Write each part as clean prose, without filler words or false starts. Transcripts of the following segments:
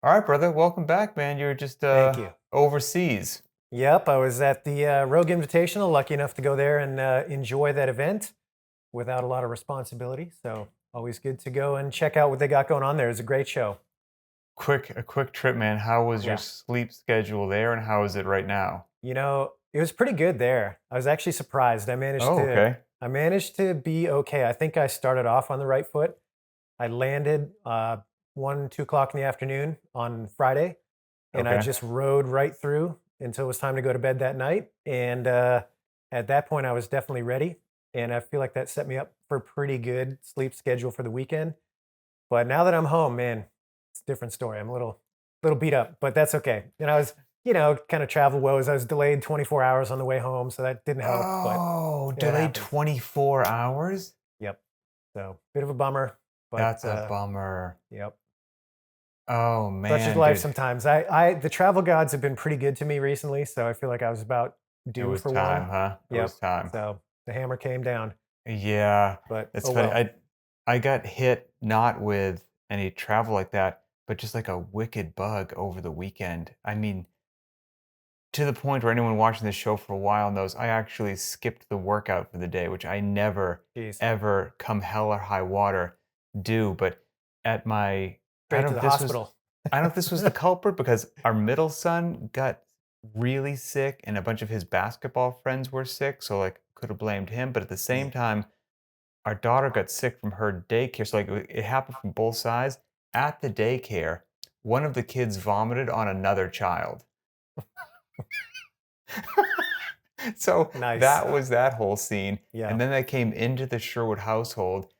All right, brother. Welcome back, man. You're just Thank you. overseas. Yep, I was at the Rogue Invitational, lucky enough to go there and enjoy that event without a lot of responsibility. So always good to go and check out what they got going on there. It's a great show. A quick trip, man. How was your Yeah. sleep schedule there, and how is it right now? It was pretty good there. I was actually surprised. Oh, okay. I managed to be okay. I think I started off on the right foot. I landed 1, 2 o'clock in the afternoon on Friday, and I Okay. just rode right through until it was time to go to bed that night. And at that point, I was definitely ready. And I feel like that set me up for a pretty good sleep schedule for the weekend. But now that I'm home, man, it's a different story. I'm a little beat up, but that's okay. And I was, kind of travel woes. I was delayed 24 hours on the way home, so that didn't help. But Oh, it delayed happens. 24 hours? Yep. So bit of a bummer, but That's a bummer. yep. Oh, Such is man, life dude. sometimes. The travel gods have been pretty good to me recently, so I feel like I was about It due was for time, one. huh? It was Yep. time. So the hammer came down, Yeah. but It's oh funny. well. I got hit not with any travel like that, but just like a wicked bug over the weekend. I mean, to the point where anyone watching this show for a while knows I actually skipped the workout for the day, which I never, Jeez. ever, come hell or high water, do. But at my, Straight to the hospital. I don't know if this was the culprit because our middle son got really sick and a bunch of his basketball friends were sick. So, like, could have blamed him. But at the same Yeah. time, our daughter got sick from her daycare. So, like, it happened from both sides. At the daycare, one of the kids vomited on another child. So Nice. that was that whole scene, Yeah. and then I came into the Sherwood household,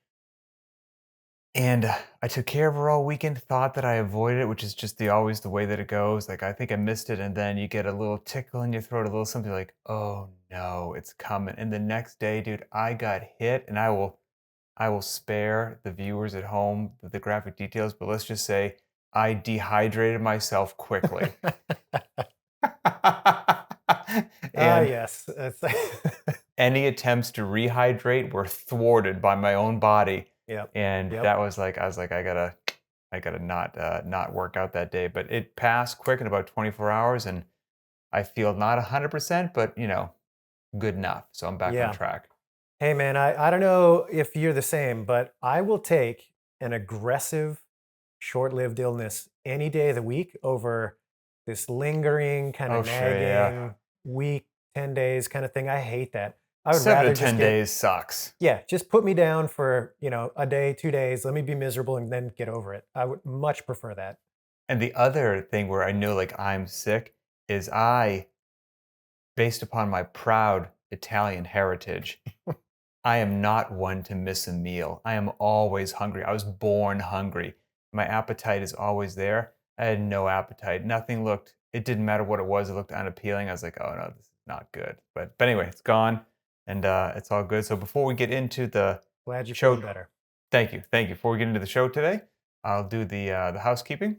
and I took care of her all weekend, thought that I avoided it, which is just the always the way that it goes, like, I think I missed it, and then you get a little tickle in your throat, a little something like, "Oh, no, it's coming," and the next day, dude, I got hit, and I will spare the viewers at home the graphic details, but let's just say I dehydrated myself quickly. Ah, And yes. That's any attempts to rehydrate were thwarted by my own body, Yep. and Yep. that was like I was like, I gotta not work out that day." But it passed quick in about 24 hours, and I feel not 100%, but, good enough, so I'm back on Yeah. track. Hey man, I don't know if you're the same, but I will take an aggressive, short-lived illness any day of the week over this lingering, kind of Oh, sure, yeah. nagging week, 10 days kind of thing. I hate that. I would 7 to rather just 10 get, days sucks. yeah, just put me down for, a day, 2 days. Let me be miserable and then get over it. I would much prefer that. And the other thing where I know, like, I'm sick is based upon my proud Italian heritage, I am not one to miss a meal. I am always hungry. I was born hungry. My appetite is always there. I had no appetite. It didn't matter what it looked unappealing. I was like, oh no, this is not good. But anyway, it's gone and it's all good. So before we get into the Glad you're feeling show, better. thank you. Thank you. Before we get into the show today, I'll do the housekeeping.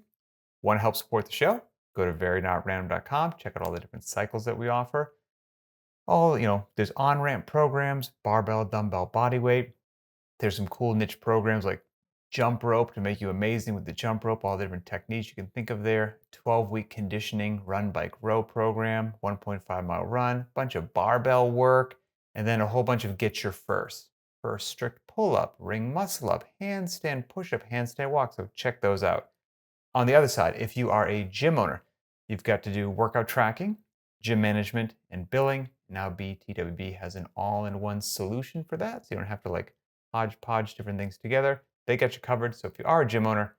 Want to help support the show? Go to verynot.random.com. Check out all the different cycles that we offer. There's on-ramp programs, barbell, dumbbell, body weight. There's some cool niche programs like jump rope to make you amazing with the jump rope, all the different techniques you can think of there. 12-week conditioning run, bike, row program, 1.5-mile run, bunch of barbell work, and then a whole bunch of get your first strict pull-up, ring muscle up, handstand push-up, handstand walk. So check those out. On the other side, if you are a gym owner, you've got to do workout tracking, gym management, and billing. Now btwb has an all-in-one solution for that, so you don't have to like hodgepodge different things together. They got you covered. So if you are a gym owner,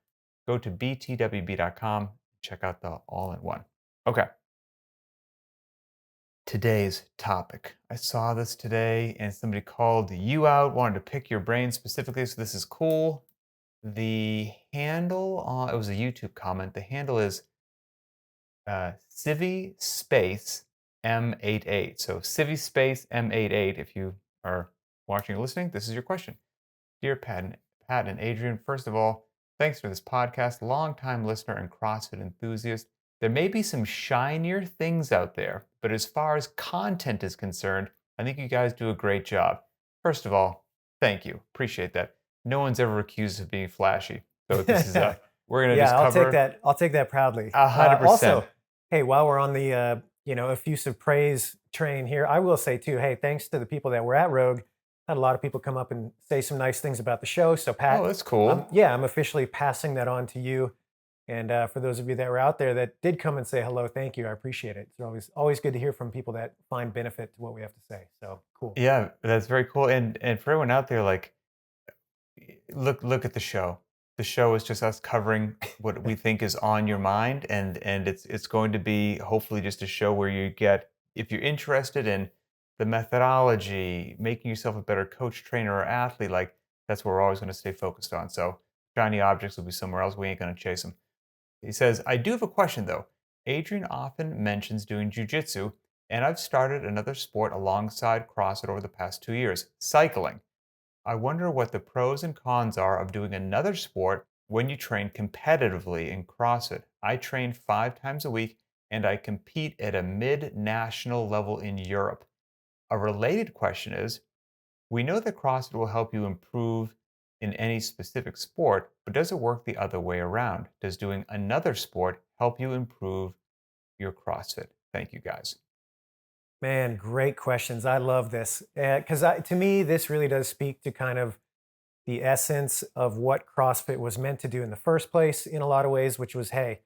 go to btwb.com, check out the all-in-one. Okay, today's topic. I saw this today and somebody called you out, wanted to pick your brain specifically, so this is cool. The handle, it was a YouTube comment. The handle is Civi space M88. So Civi space M88. If you are watching or listening, this is your question. Dear Pat and Adrian, first of all, thanks for this podcast. Longtime listener and CrossFit enthusiast. There may be some shinier things out there, but as far as content is concerned, I think you guys do a great job. First of all, thank you. Appreciate that. No one's ever accused of being flashy. So this is we're gonna Yeah, just cover I'll take that proudly. 100%. Also, hey, while we're on the, effusive praise train here, I will say too, hey, thanks to the people that were at Rogue, had a lot of people come up and say some nice things about the show. So, Oh, Pat, that's cool. yeah, I'm officially passing that on to you. And for those of you that were out there that did come and say hello, thank you. I appreciate it. It's always good to hear from people that find benefit to what we have to say. So cool. Yeah, that's very cool. And for everyone out there, like, look at the show. The show is just us covering what we think is on your mind, and it's going to be hopefully just a show where you get, if you're interested in the methodology, making yourself a better coach, trainer, or athlete, like that's what we're always going to stay focused on. So shiny objects will be somewhere else. We ain't going to chase them. He says, I do have a question though. Adrian often mentions doing jujitsu, and I've started another sport alongside CrossFit over the past 2 years, cycling. I wonder what the pros and cons are of doing another sport when you train competitively in CrossFit. I train 5 times a week and I compete at a mid national level in Europe. A related question is, we know that CrossFit will help you improve in any specific sport, but does it work the other way around? Does doing another sport help you improve your CrossFit? Thank you guys. Man, great questions. I love this because to me, this really does speak to kind of the essence of what CrossFit was meant to do in the first place in a lot of ways, which was, hey,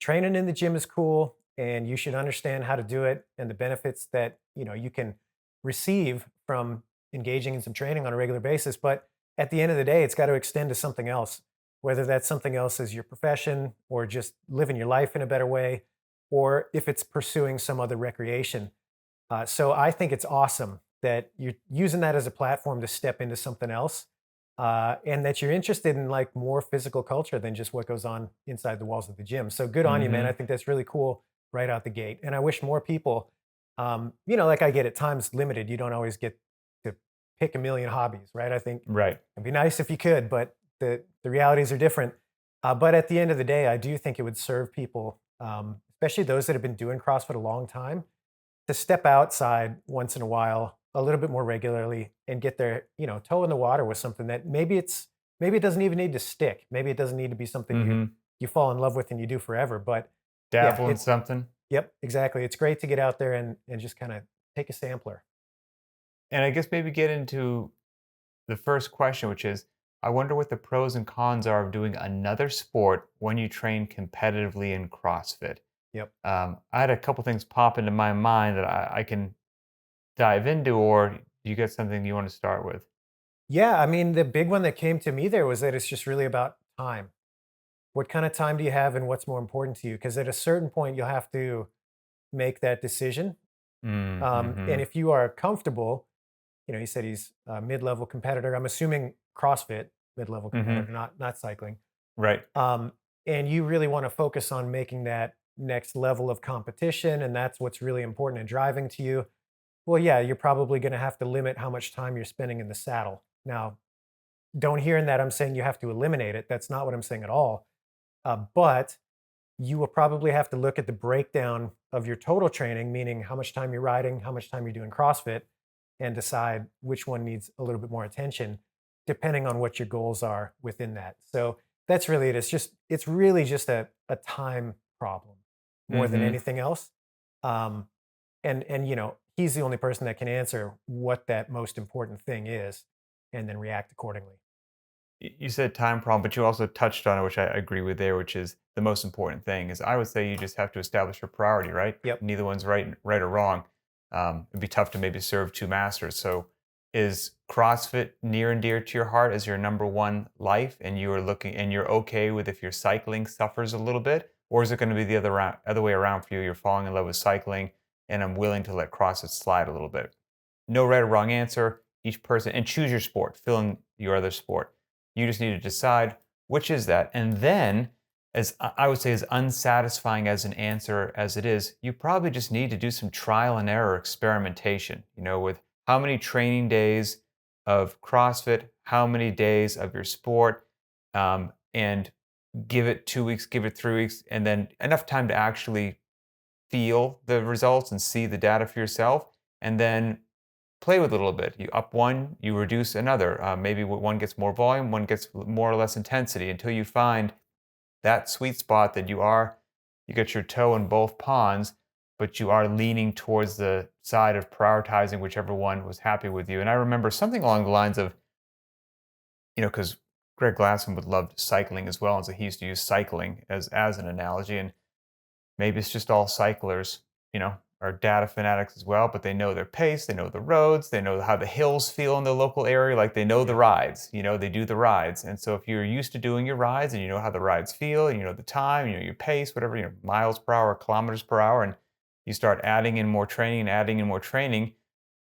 training in the gym is cool and you should understand how to do it and the benefits that, you can receive from engaging in some training on a regular basis. But at the end of the day, it's got to extend to something else, whether that something else is your profession or just living your life in a better way, or if it's pursuing some other recreation. So I think it's awesome that you're using that as a platform to step into something else, and that you're interested in like more physical culture than just what goes on inside the walls of the gym. So good on you, man. I Hmm. think that's really cool right out the gate. And I wish more people, like I get it, time's limited. You don't always get to pick a million hobbies, right? I think Right. it'd be nice if you could, but the realities are different. But at the end of the day, I do think it would serve people, especially those that have been doing CrossFit a long time, to step outside once in a while, a little bit more regularly, and get their, toe in the water with something that maybe it doesn't even need to stick. Maybe it doesn't need to be something Hmm. you fall in love with and you do forever. But yeah, Dabble in it's something. yep, exactly. It's great to get out there and just kind of take a sampler. And I guess maybe get into the first question, which is, I wonder what the pros and cons are of doing another sport when you train competitively in CrossFit. Yep. I had a couple things pop into my mind that I can dive into, or you got something you want to start with? Yeah, I mean, the big one that came to me there was that it's just really about time. What kind of time do you have and what's more important to you? Because at a certain point, you'll have to make that decision. And Mm-hmm. if you are comfortable, he said he's a mid-level competitor. I'm assuming CrossFit mid-level Mm-hmm. competitor, not cycling. Right. Um, and you really want to focus on making that next level of competition, and that's what's really important and driving to you. Well, yeah, you're probably going to have to limit how much time you're spending in the saddle. Now, don't hear in that I'm saying you have to eliminate it. That's not what I'm saying at all. But you will probably have to look at the breakdown of your total training, meaning how much time you're riding, how much time you're doing CrossFit, and decide which one needs a little bit more attention, depending on what your goals are within that. So that's really it. It's really just a time problem more than Mm-hmm. anything else. Um, and he's the only person that can answer what that most important thing is, and then react accordingly. You said time problem, but you also touched on it, which I agree with there, which is the most important thing. Is I would say you just have to establish your priority, right? Yep. Neither one's right or wrong. It'd be tough to maybe serve two masters. So, is CrossFit near and dear to your heart as your number one life, and you are looking and you're okay with if your cycling suffers a little bit, or is it going to be the other way around for you? You're falling in love with cycling, and I'm willing to let CrossFit slide a little bit. No right or wrong answer. Each person, and choose your sport. Fill in your other sport. You just need to decide which is that. And then, as I would say, as unsatisfying as an answer as it is, you probably just need to do some trial and error experimentation, with how many training days of CrossFit, how many days of your sport, and give it 2 weeks, give it 3 weeks, and then enough time to actually feel the results and see the data for yourself. And then play with it a little bit. You up one, you reduce another. Maybe one gets more volume, one gets more or less intensity until you find that sweet spot that you get your toe in both ponds, but you are leaning towards the side of prioritizing whichever one was happy with you. And I remember something along the lines of, because Greg Glassman would love cycling as well, and so he used to use cycling as an analogy. And maybe it's just all cyclers, are data fanatics as well, but they know their pace, they know the roads, they know how the hills feel in the local area, like they know the rides, they do the rides. And so if you're used to doing your rides and you know how the rides feel, and you know the time, your pace, whatever, miles per hour, kilometers per hour, and you start adding in more training and adding in more training,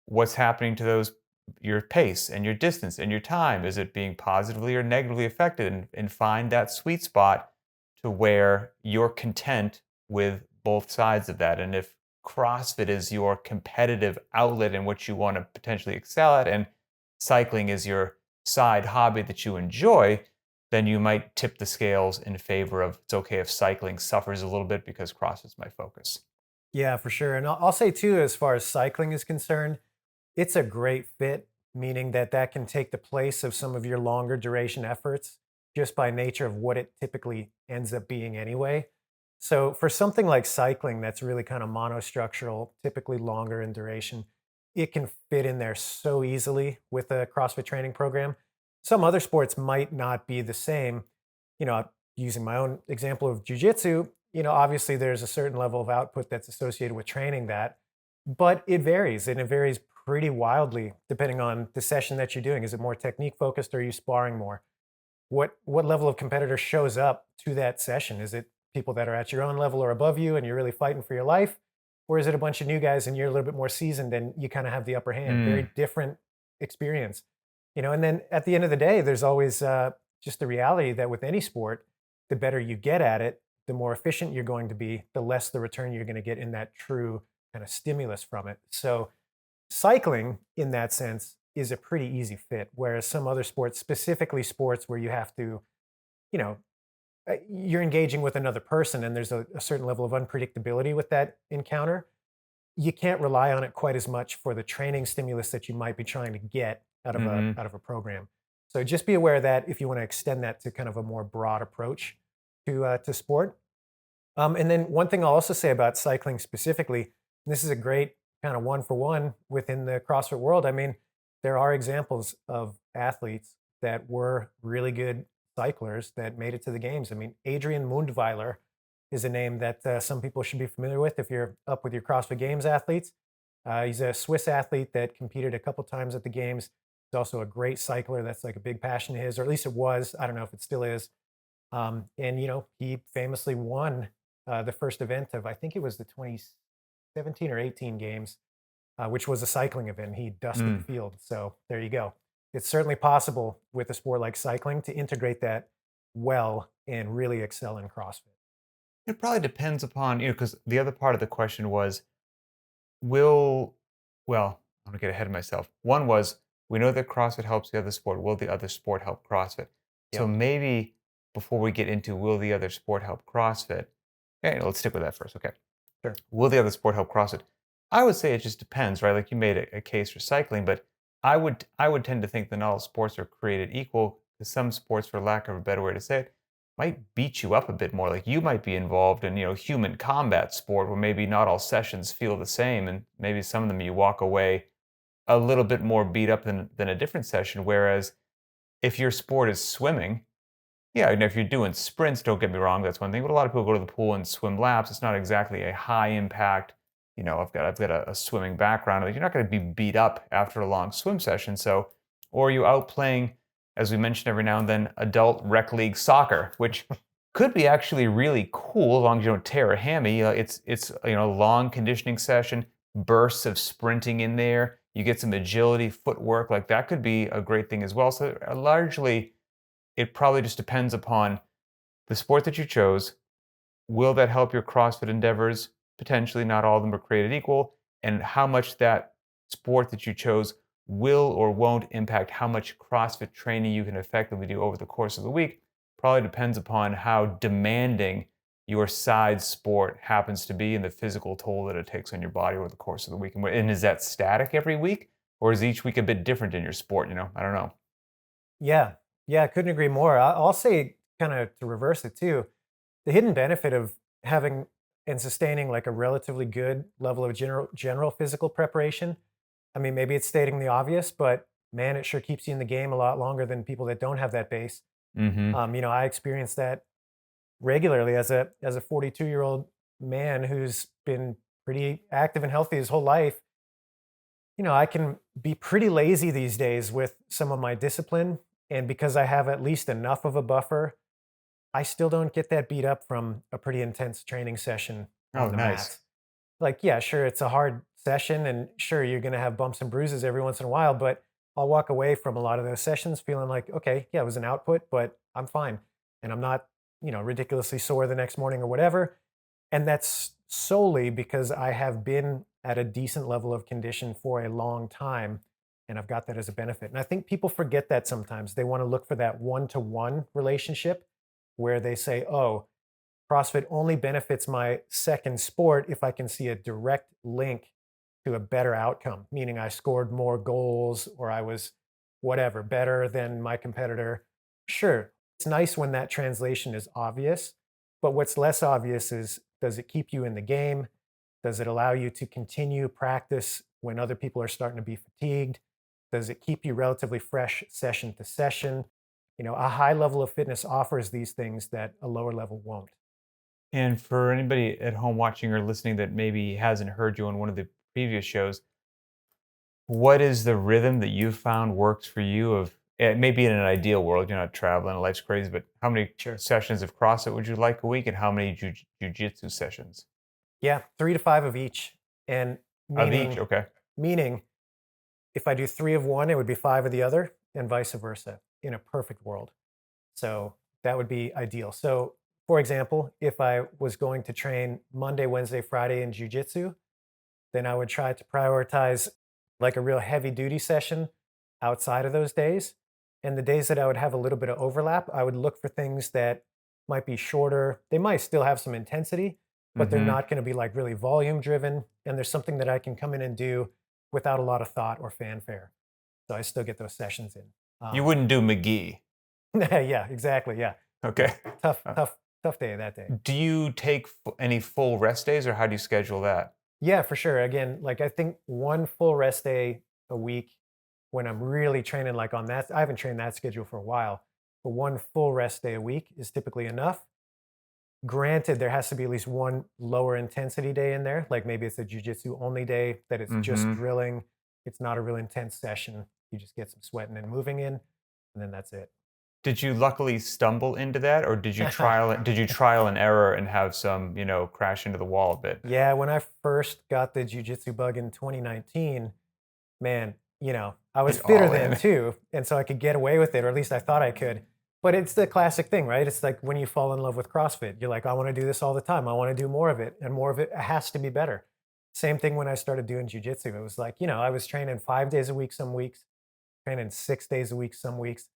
what's happening to your pace and your distance and your time? Is it being positively or negatively affected? And find that sweet spot to where you're content with both sides of that. And if CrossFit is your competitive outlet and what you want to potentially excel at, and cycling is your side hobby that you enjoy, then you might tip the scales in favor of it's okay if cycling suffers a little bit because CrossFit's my focus. Yeah, for sure. And I'll say too, as far as cycling is concerned, it's a great fit, meaning that that can take the place of some of your longer duration efforts just by nature of what it typically ends up being anyway. So for something like cycling that's really kind of monostructural, typically longer in duration, it can fit in there so easily with a CrossFit training program. Some other sports might not be the same. Using my own example of jujitsu, obviously there's a certain level of output that's associated with training that, but it varies, and it varies pretty wildly depending on the session that you're doing. Is it more technique focused, or are you sparring more? What level of competitor shows up to that session? Is it people that are at your own level or above you and you're really fighting for your life? Or is it a bunch of new guys and you're a little bit more seasoned and you kind of have the upper hand? Mm, Very different experience. And then at the end of the day, there's always just the reality that with any sport, the better you get at it, the more efficient you're going to be, the less the return you're going to get in that true kind of stimulus from it. So cycling, in that sense, is a pretty easy fit, whereas some other sports, specifically sports where you have to, you know, you're engaging with another person and there's a certain level of unpredictability with that encounter, you can't rely on it quite as much for the training stimulus that you might be trying to get hmm out of a program. So just be aware of that if you want to extend that to kind of a more broad approach to sport. And then one thing I'll also say about cycling specifically, and this is a great kind of one for one within the CrossFit world. I mean, there are examples of athletes that were really good cyclers that made it to the games. I mean, Adrian Mundweiler is a name that some people should be familiar with if you're up with your CrossFit Games athletes. He's a Swiss athlete that competed a couple times at the games. He's also a great cycler. That's like a big passion of his, or at least it was. I don't know if it still is. And he famously won the first event of, I think it was the 2017 or 18 games, which was a cycling event. He dusted the mm. field. So there you go. It's certainly possible with a sport like cycling to integrate that well and really excel in CrossFit. It probably depends upon, because the other part of the question was, will, well, I'm gonna get ahead of myself. One was, we know that CrossFit helps the other sport. Will the other sport help CrossFit? So Yep. maybe before we get into will the other sport help CrossFit, okay, let's stick with that first. Okay. Sure. Will the other sport help CrossFit? I would say it just depends, right? Like you made a case for cycling, but I would tend to think that not all sports are created equal. Because some sports, for lack of a better way to say it, might beat you up a bit more. Like you might be involved in human combat sport where maybe not all sessions feel the same, and maybe some of them you walk away a little bit more beat up than a different session. Whereas if your sport is swimming, yeah, and if you're doing sprints, don't get me wrong, that's one thing. But a lot of people go to the pool and swim laps. It's not exactly a high impact. I've got a swimming background. Like, you're not going to be beat up after a long swim session. So, or you out playing, as we mentioned every now and then, adult rec league soccer, which could be actually really cool as long as you don't tear a hammy. It's long conditioning session, bursts of sprinting in there. You get some agility, footwork. Like that could be a great thing as well. So largely it probably just depends upon the sport that you chose. Will that help your CrossFit endeavors? Potentially, not all of them are created equal. And how much that sport that you chose will or won't impact how much CrossFit training you can effectively do over the course of the week probably depends upon how demanding your side sport happens to be and the physical toll that it takes on your body over the course of the week. And is that static every week, or is each week a bit different in your sport? I don't know. Yeah. Yeah. I couldn't agree more. I'll say, kind of to reverse it too. the hidden benefit of having and sustaining like a relatively good level of general physical preparation. I mean, maybe it's stating the obvious, but man, it sure keeps you in the game a lot longer than people that don't have that base. Mm-hmm. I experience that regularly as a 42-year-old man who's been pretty active and healthy his whole life. I can be pretty lazy these days with some of my discipline, and because I have at least enough of a buffer, I still don't get that beat up from a pretty intense training session Oh, on the nice. mats. Like, yeah, sure, it's a hard session, and sure, you're gonna have bumps and bruises every once in a while, but I'll walk away from a lot of those sessions feeling like, okay, yeah, it was an output, but I'm fine. And I'm not, ridiculously sore the next morning or whatever. And that's solely because I have been at a decent level of condition for a long time. And I've got that as a benefit. And I think people forget that sometimes. They want to look for that one-to-one relationship where they say, oh, CrossFit only benefits my second sport if I can see a direct link to a better outcome, meaning I scored more goals or I was whatever, better than my competitor. Sure, it's nice when that translation is obvious, but what's less obvious is, does it keep you in the game? Does it allow you to continue practice when other people are starting to be fatigued? Does it keep you relatively fresh session to session? A high level of fitness offers these things that a lower level won't. And for anybody at home watching or listening that maybe hasn't heard you on one of the previous shows, what is the rhythm that you've found works for you of maybe in an ideal world, you're not traveling, life's crazy, but how many Sure. sessions of CrossFit would you like a week and how many jujitsu sessions? Yeah, 3 to 5 of each, and Of each, meaning okay. meaning if I do 3 of one, it would be 5 of the other, and vice versa in a perfect world. So, that would be ideal. So, for example, if I was going to train Monday, Wednesday, Friday in jujitsu, then I would try to prioritize like a real heavy duty session outside of those days. And the days that I would have a little bit of overlap, I would look for things that might be shorter. They might still have some intensity, but they're Mhm. not going to be like really volume driven. And there's something that I can come in and do without a lot of thought or fanfare. So I still get those sessions in. You Um, wouldn't do McGee. yeah, exactly. Yeah. Okay. Yeah. Tough, Uh, tough, tough day that day. do you take any full rest days or how do you schedule that? Yeah, for sure. Again, like I think one full rest day a week when I'm really training like on that. I haven't trained that schedule for a while, but one full rest day a week is typically enough. Granted, there has to be at least one lower intensity day in there. Like maybe it's a jujitsu only day that it's just Mhm. drilling. It's not a real intense session. You just get some sweating and moving in, and then that's it. Did you luckily stumble into that or did you trial and error and have some, crash into the wall a bit? Yeah, when I first got the jujitsu bug in 2019, man, I was You're fitter all then in. too, and so I could get away with it, or at least I thought I could. But it's the classic thing, right? It's like when you fall in love with CrossFit, you're like, I want to do this all the time. I want to do more of it, and more of it has to be better. Same thing when I started doing jujitsu. It was like, I was training 5 days a week some weeks, training 6 days a week some weeks.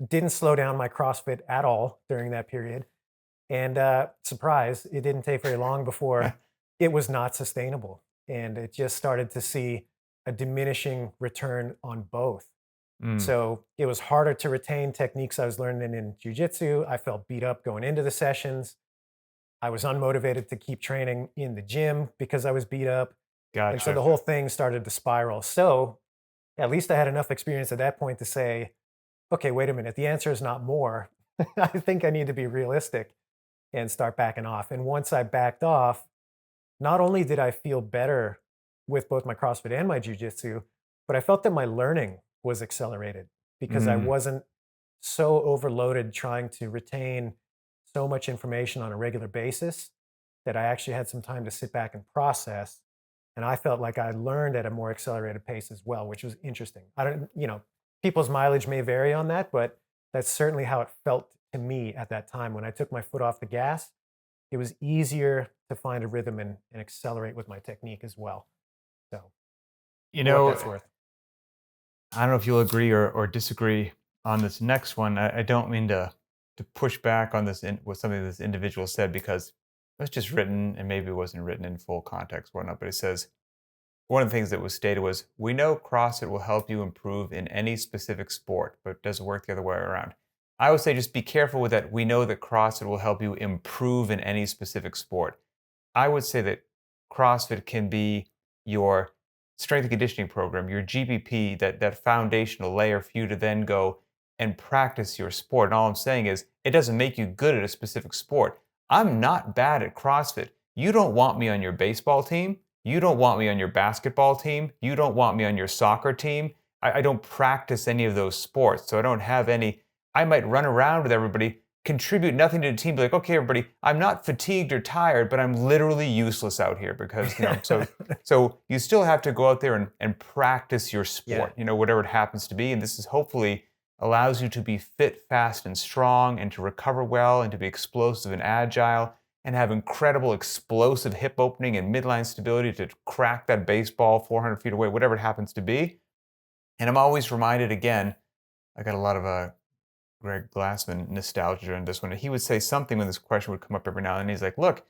Didn't slow down my CrossFit at all during that period. And surprise, it didn't take very long before it was not sustainable. And it just started to see a diminishing return on both. Mm. So it was harder to retain techniques I was learning in jujitsu. I felt beat up going into the sessions. I was unmotivated to keep training in the gym because I was beat up. And so Gotcha. the whole thing started to spiral. So at least I had enough experience at that point to say, okay, wait a minute, the answer is not more. I think I need to be realistic and start backing off. And once I backed off, not only did I feel better with both my CrossFit and my jujitsu, but I felt that my learning was accelerated because I Mm. wasn't so overloaded trying to retain so much information on a regular basis that I actually had some time to sit back and process. And I felt like I learned at a more accelerated pace as well, which was interesting. I don't, people's mileage may vary on that, but that's certainly how it felt to me at that time. When I took my foot off the gas, it was easier to find a rhythm and accelerate with my technique as well. So, You for what know, that's worth. I don't know if you'll agree or disagree on this next one. I don't mean to push back on with something this individual said because it was just written and maybe it wasn't written in full context or whatnot. But it says one of the things that was stated was, "We know CrossFit will help you improve in any specific sport, but it doesn't work the other way around." I would say just be careful with that. We know that CrossFit will help you improve in any specific sport. I would say that CrossFit can be your strength and conditioning program, your GPP, that foundational layer for you to then go and practice your sport. And all I'm saying is it doesn't make you good at a specific sport. I'm not bad at CrossFit. You don't want me on your baseball team. You don't want me on your basketball team. You don't want me on your soccer team. I don't practice any of those sports. So I don't have any. I might run around with everybody, contribute nothing to the team, be like, okay, everybody, I'm not fatigued or tired, but I'm literally useless out here because, so you still have to go out there and practice your Yeah. sport, whatever it happens to be. And this is hopefully allows you to be fit, fast, and strong and to recover well and to be explosive and agile and have incredible explosive hip opening and midline stability to crack that baseball 400 feet away, whatever it happens to be. And I'm always reminded again, I got a lot of Greg Glassman nostalgia on this one. He would say something when this question would come up every now and then. He's like, "Look,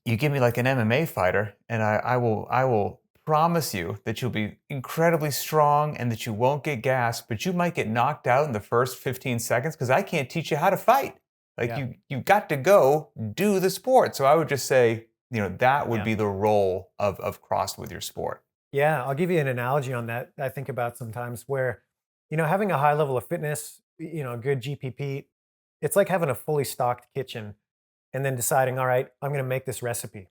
you give me like an MMA fighter, and I will promise you that you'll be incredibly strong and that you won't get gassed, but you might get knocked out in the first 15 seconds because I can't teach you how to fight. Like Yeah. you got to go do the sport." So I would just say, that would Yeah. be the role of CrossFit with your sport. Yeah, I'll give you an analogy on that. I think about sometimes where, having a high level of fitness, a good GPP, it's like having a fully stocked kitchen and then deciding, all right, I'm going to make this recipe.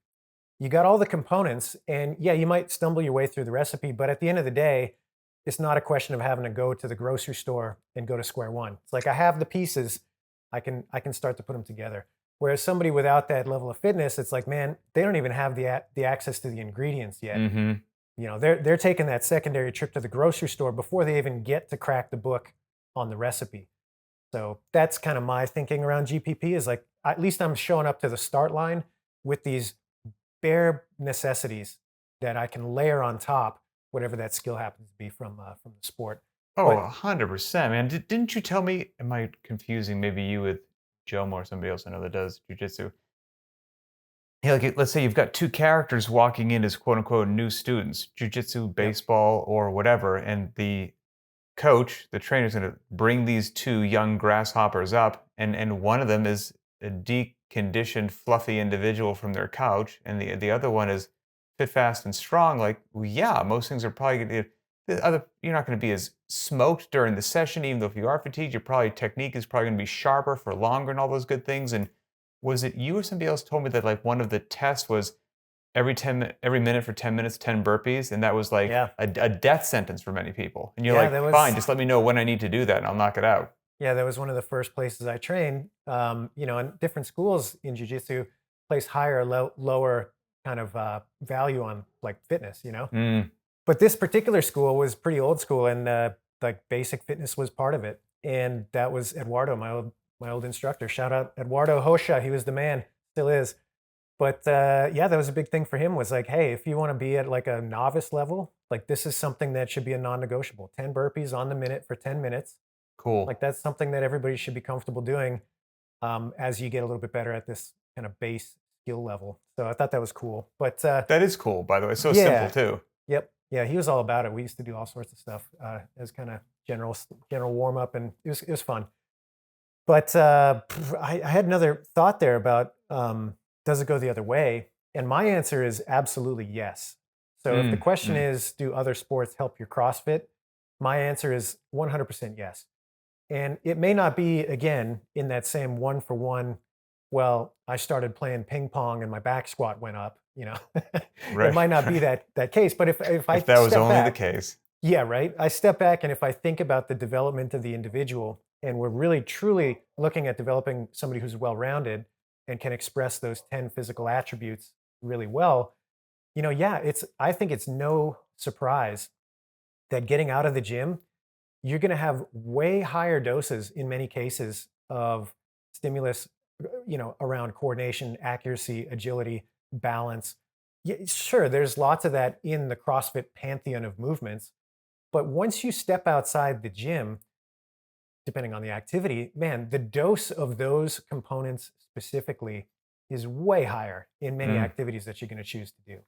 You got all the components, and yeah, you might stumble your way through the recipe, but at the end of the day, it's not a question of having to go to the grocery store and go to square one. It's like I have the pieces, I can start to put them together. Whereas somebody without that level of fitness, it's like, man, they don't even have the access to the ingredients yet. Mm-hmm. They're taking that secondary trip to the grocery store before they even get to crack the book on the recipe. So that's kind of my thinking around GPP is like, at least I'm showing up to the start line with these bare necessities that I can layer on top whatever that skill happens to be from the sport. Oh, But 100%, man. Didn't you tell me? Am I confusing maybe you with Jomo or somebody else I know that does jujitsu? Yeah, like let's say you've got two characters walking in as quote unquote new students, jujitsu, yep, baseball, or whatever, and the coach, the trainer, is going to bring these two young grasshoppers up, and one of them is a deconditioned, fluffy individual from their couch, and the other one is fit, fast, and strong. Like, well, yeah, most things are probably going to. The other, you're not going to be as smoked during the session, even though if you are fatigued, your probably technique is probably going to be sharper for longer and all those good things. And was it you or somebody else told me that like one of the tests was every minute for 10 minutes, 10 burpees, and that was like yeah, a death sentence for many people. And you're yeah, like, "Fine, just let me know when I need to do that, and I'll knock it out." that was one of the first places I trained. And different schools in jujitsu place higher, lower kind of value on like fitness. Mm, But this particular school was pretty old school, and like basic fitness was part of it. And that was Eduardo, my old instructor. Shout out Eduardo Hosha, he was the man, still is. But yeah, that was a big thing for him. Was like, hey, if you want to be at like a novice level, like this is something that should be a non-negotiable. 10 burpees on the minute for 10 minutes. cool. Like that's something that everybody should be comfortable doing as you get a little bit better at this kind of base skill level. So I thought that was cool. But That is cool, by the way. So simple yeah, too. yep. Yeah, he was all about it. We used to do all sorts of stuff as kind of general warm up, and it was fun. But I had another thought there about does it go the other way? And my answer is absolutely yes. So if the Mm, question mm. is, do other sports help your CrossFit? My answer is 100% yes. And it may not be, again, in that same one for one, well, I started playing ping pong and my back squat went up, it Right, might not be right. that case. But if I If that was step only the back, case. yeah, right. I step back, and if I think about the development of the individual, and we're really truly looking at developing somebody who's well rounded and can express those 10 physical attributes really well, yeah, I think it's no surprise that getting out of the gym, you're going to have way higher doses in many cases of stimulus, around coordination, accuracy, agility, balance. Yeah, sure, there's lots of that in the CrossFit pantheon of movements. But once you step outside the gym, depending on the activity, man, the dose of those components specifically is way higher in many Mm, activities that you're going to choose to do.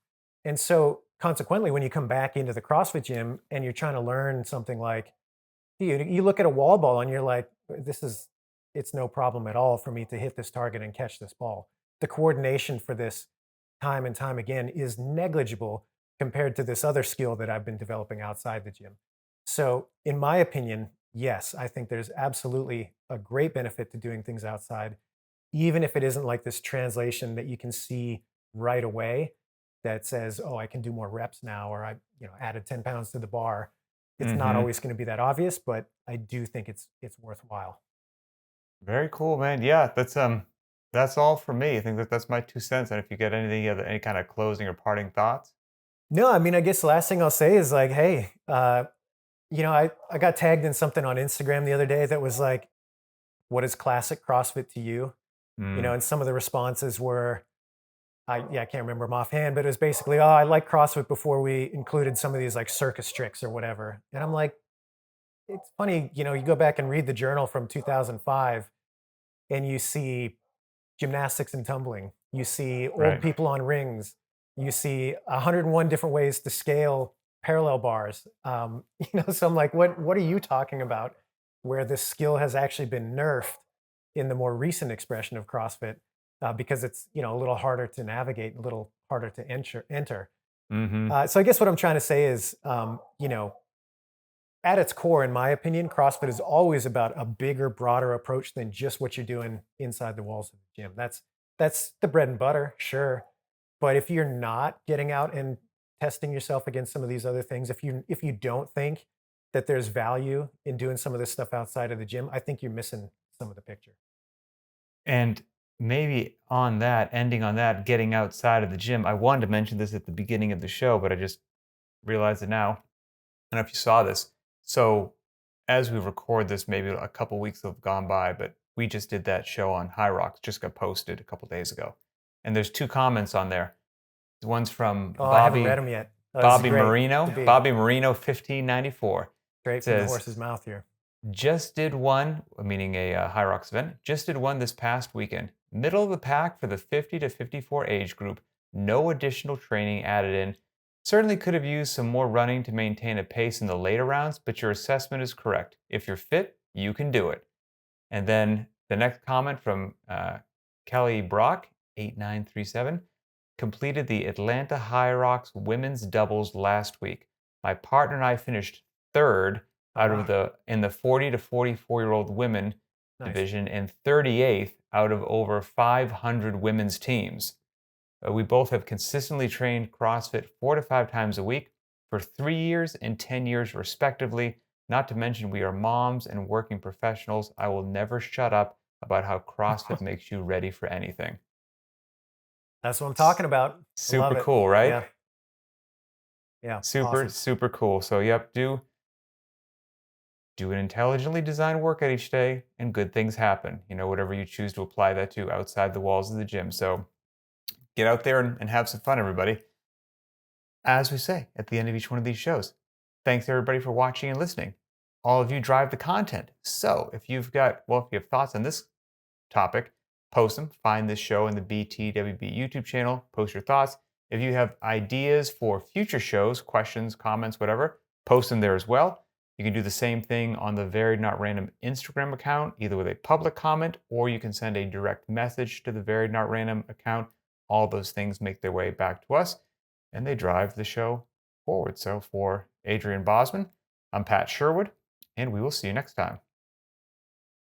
And so, consequently, when you come back into the CrossFit gym and you're trying to learn something like You look at a wall ball and you're like, it's no problem at all for me to hit this target and catch this ball. The coordination for this time and time again is negligible compared to this other skill that I've been developing outside the gym. So, in my opinion, yes, I think there's absolutely a great benefit to doing things outside, even if it isn't like this translation that you can see right away that says, "Oh, I can do more reps now," or added 10 pounds to the bar. It's not Hmm. always going to be that obvious, but I do think it's worthwhile. Very cool, man. Yeah, that's all for me. I think that's my 2 cents. And if you get any kind of closing or parting thoughts. No, I mean, I guess the last thing I'll say is like, hey, I got tagged in something on Instagram the other day that was like, "What is classic CrossFit to you?" Mm, And some of the responses were, I can't remember them offhand, but it was basically, "Oh, I like CrossFit before we included some of these like circus tricks or whatever." And I'm like, it's funny, you go back and read the journal from 2005 and you see gymnastics and tumbling. You see old right. people on rings. You see 101 different ways to scale parallel bars. So I'm like, what are you talking about? Where this skill has actually been nerfed in the more recent expression of CrossFit because it's a little harder to navigate, a little harder to enter. Hmm. So I guess what I'm trying to say is, at its core, in my opinion, CrossFit is always about a bigger, broader approach than just what you're doing inside the walls of the gym. That's the bread and butter, sure. But if you're not getting out and testing yourself against some of these other things, if you don't think that there's value in doing some of this stuff outside of the gym, I think you're missing some of the picture. And maybe on that, ending on that, getting outside of the gym. I wanted to mention this at the beginning of the show, but I just realized it now. I don't know if you saw this. So as we record this, maybe a couple weeks have gone by, but we just did that show on High Rocks, just got posted a couple days ago. And there's two comments on there. One's from Oh, I haven't read them yet. Oh, this is Bobby great. To Marino, be Bobby Marino 1594. straight from the Says, horse's mouth here. just did one, meaning a High Rocks event, just did one this past weekend. Middle of the pack for the 50 to 54 age group. No additional training added in. Certainly could have used some more running to maintain a pace in the later rounds, but your assessment is correct. If you're fit, you can do it. And then the next comment from Kelly Brock, 8937, completed the Atlanta High Rocks women's doubles last week. My partner and I finished third Oh, out of wow. in the 40 to 44-year-old women Nice. division and 38th out of over 500 women's teams. We both have consistently trained CrossFit 4 to 5 times a week for 3 years and 10 years, respectively. Not to mention, we are moms and working professionals. I will never shut up about how CrossFit makes you ready for anything. That's what I'm S- talking about. I love Super it. cool, right? Yeah. Yeah. Super, Awesome. super cool. So, yep, do an intelligently designed workout each day, and good things happen. Whatever you choose to apply that to outside the walls of the gym. So, get out there and have some fun, everybody. As we say at the end of each one of these shows, thanks everybody for watching and listening. All of you drive the content. So if you have thoughts on this topic, post them. Find this show in the btwb YouTube channel. Post your thoughts. If you have ideas for future shows, questions, comments, whatever, post them there as well. You can do the same thing on the Varied Not Random Instagram account, either with a public comment or you can send a direct message to the Varied Not Random account. All those things make their way back to us and they drive the show forward. So for Adrian Bosman, I'm Pat Sherwood, and we will see you next time.